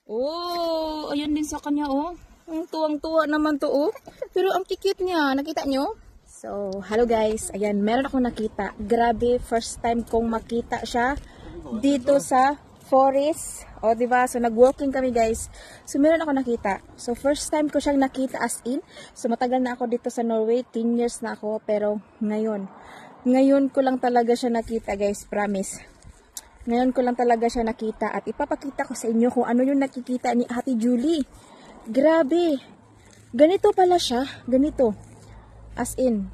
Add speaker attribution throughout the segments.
Speaker 1: Oh, ayun din sa kanya, oh. Ang tuwang-tuwa naman to, oh. Pero ang cute niya, nakita nyo? So, hello guys. Ayan, meron akong nakita. Grabe, first time kong makita siya dito sa forest. O, diba? So, nag-walking kami, guys. So, meron ako nakita. So, first time ko siyang nakita as in. So, matagal na ako dito sa Norway. 10 years na ako. Pero, ngayon ko lang talaga siya nakita, guys. Promise. Ngayon ko lang talaga siya nakita. At ipapakita ko sa inyo kung ano yung nakikita ni Ate Julie. Grabe. Ganito pala siya. Ganito. As in.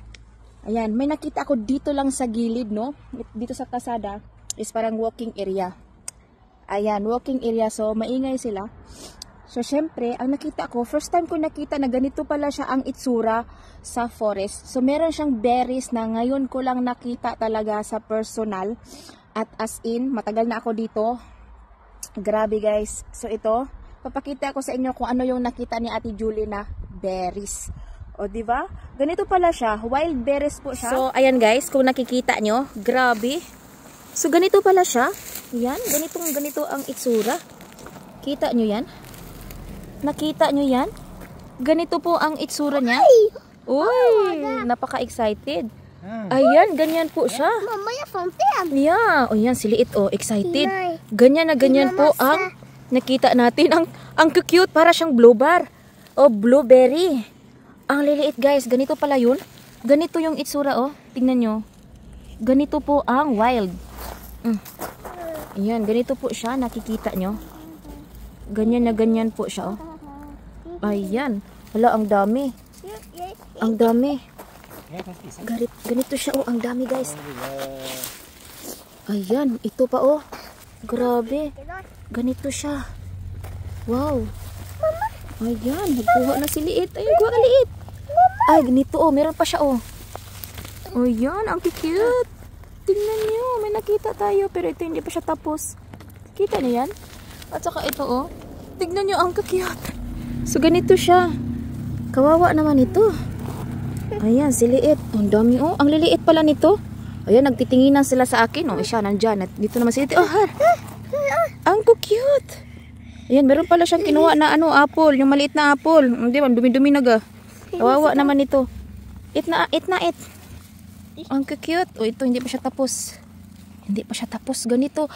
Speaker 1: Ayan. May nakita ako dito lang sa gilid, no? Dito sa kasada. Is parang walking area. Ayan, walking area. So, maingay sila. So, syempre, ang nakita ko, first time ko nakita na ganito pala siya ang itsura sa forest. So, meron siyang berries na ngayon ko lang nakita talaga sa personal. At as in, matagal na ako dito. Grabe guys. So, ito, papakita ko sa inyo kung ano yung nakita ni Ate Julie na berries. O, diba? Ganito pala siya. Wild berries po siya. So, ayan guys, kung nakikita nyo, grabe. So, ganito pala siya. Yan, ganito ang itsura. Kita nyo yan? Nakita nyo yan? Ganito po ang itsura niya. Uy, napaka-excited. Ayan, ganyan po siya. Yeah, o yan, siliit o, excited. Ganyan na ganyan po ang nakita natin. Ang cute, para siyang blueberry. O, blueberry. Ang liliit guys, ganito pala yun. Ganito yung itsura o, tingnan nyo. Ganito po ang wild. Ayan, ganito po siya, nakikita nyo. Ganyan na ganyan po siya, oh. Ayan. Hala, ang dami. Ang dami. Ganito siya, oh. Ang dami, guys. Ayan, ito pa, oh. Grabe. Ganito siya. Wow. Ayan, nagkuha na si Liit. Ayan, kuha ka, Liit. Ay, ganito, oh. Meron pa siya, oh. Ayan, ang cute. Tingnan nyo, may nakita tayo. Pero ito hindi pa siya tapos. Kita niyo yan? At saka ito, oh. Tingnan nyo, ang cute. So, ganito siya. Kawawa naman ito. Ayan, si Liit. Ang dami, oh. Ang liliit pala nito. Ayan, nagtitinginan sila sa akin. Oh, siya, nandyan. At dito naman si Liit. Oh, har. Ang cute. Ayan, meron pala siyang kinuha na ano, apple. Yung maliit na apple. Hindi man, dumi-dumi na ga. Kawawa naman ito. It na. Ang cute. O, ito, hindi pa siya tapos. Hindi pa siya tapos. Ganito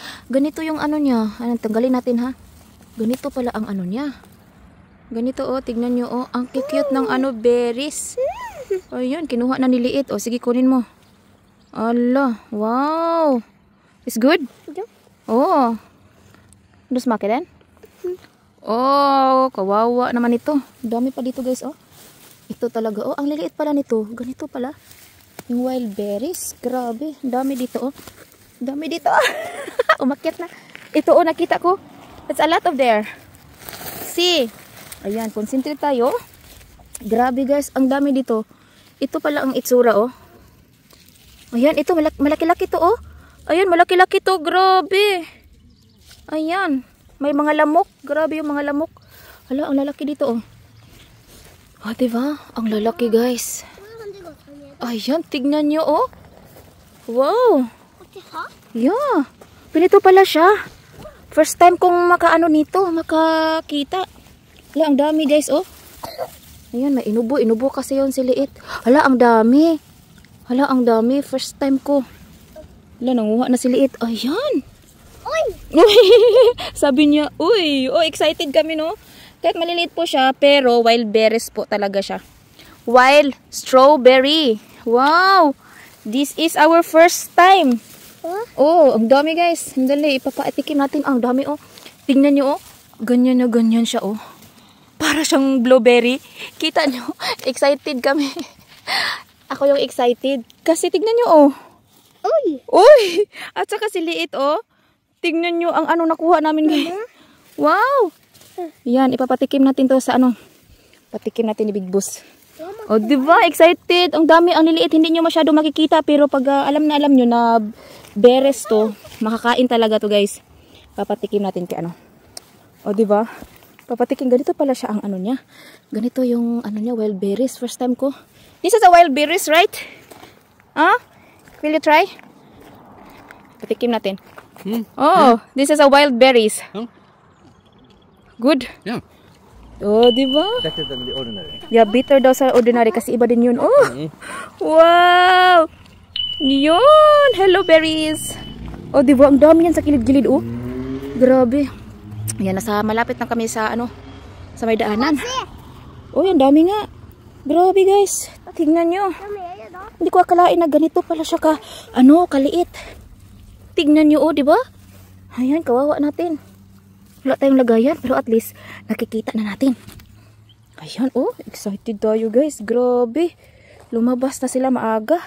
Speaker 1: yung ano niya. Ano, tanggalin natin, ha? Ganito pala ang ano niya. Ganito, oh. Tignan nyo, oh. Ang cute ng ano, berries. O, yun. Kinuha na niliit. O, sige, kunin mo. Ala. Wow. It's good? Oh. Does make then? Oh, kawawa naman ito. Dami pa dito, guys, oh. Ito talaga, oh. Ang liliit pala nito. Ganito pala. Yung wild berries. Grabe. Dami dito, oh. Dami dito. Umakyat na. Ito, oh, nakita ko. It's a lot of there. See? Ayan, concentrate tayo. Grabe, guys. Ang dami dito. Ito pala ang itsura, oh. Ayan, ito. Malaki-laki to, oh. Ayan, malaki-laki to. Grabe. Ayan. May mga lamok. Grabe yung mga lamok. Hala, ang lalaki dito, oh. Oh, diba? Ang lalaki, guys. Ayan, tignan nyo, oh. Wow. Yeah. Pinito pala siya. First time kong makaano nito, makakita. Hala, ang dami, guys, oh. Ayan, may inubo. Inubo kasi yun si Liit. Hala, ang dami. Hala, ang dami. First time ko. Hala, nanguha na si Liit. Ayan. Sabi niya, uy. Oh, excited kami, no? Kahit maliliit po siya, pero wild berries po talaga siya. Wild strawberry. Wow! This is our first time. Oh, ang dami, guys. Dali, ipapatikim natin. Ang dami, oh. Tingnan nyo, oh. Ganyan na ganyan siya, oh. Para siyang blueberry. Kita nyo? Excited kami. Ako yung excited. Kasi tingnan nyo, oh. Uy! At saka si Liit, oh. Tingnan nyo ang ano nakuha namin, guys. Wow! Yan, ipapatikim natin to sa ano. Patikim natin ni Big Boss. O, diba? Excited. Ang dami, ang liliit. Hindi nyo masyado makikita. Pero pag alam nyo na berries to, makakain talaga to, guys. Papatikim natin kay ano. O, diba? Papatikim. Ganito pala siya ang ano niya. Ganito yung ano niya, wild berries. First time ko. This is a wild berries, right? Huh? Will you try? Patikim natin. Oh, this is a wild berries. Good?
Speaker 2: Yeah.
Speaker 1: Oh, di ba?
Speaker 2: Better than the ordinary.
Speaker 1: Yeah, bitter daw sa ordinary kasi iba din yun. Oh! Wow! Yun! Hello, berries! Oh, di ba? Ang dami yan sa kilid-kilid, oh. Grabe. Yan, nasa malapit na kami sa, sa may daanan. Oh, yan, dami nga. Grabe, guys. Tingnan nyo. Hindi ko akalain na ganito pala siya kaliit. Tingnan nyo, oh, di ba? Ayan, kawawa natin. Wala tayong lagayan, pero at least nakikita na natin. Ayan, oh, excited tayo, guys. Grabe. Lumabas na sila maaga.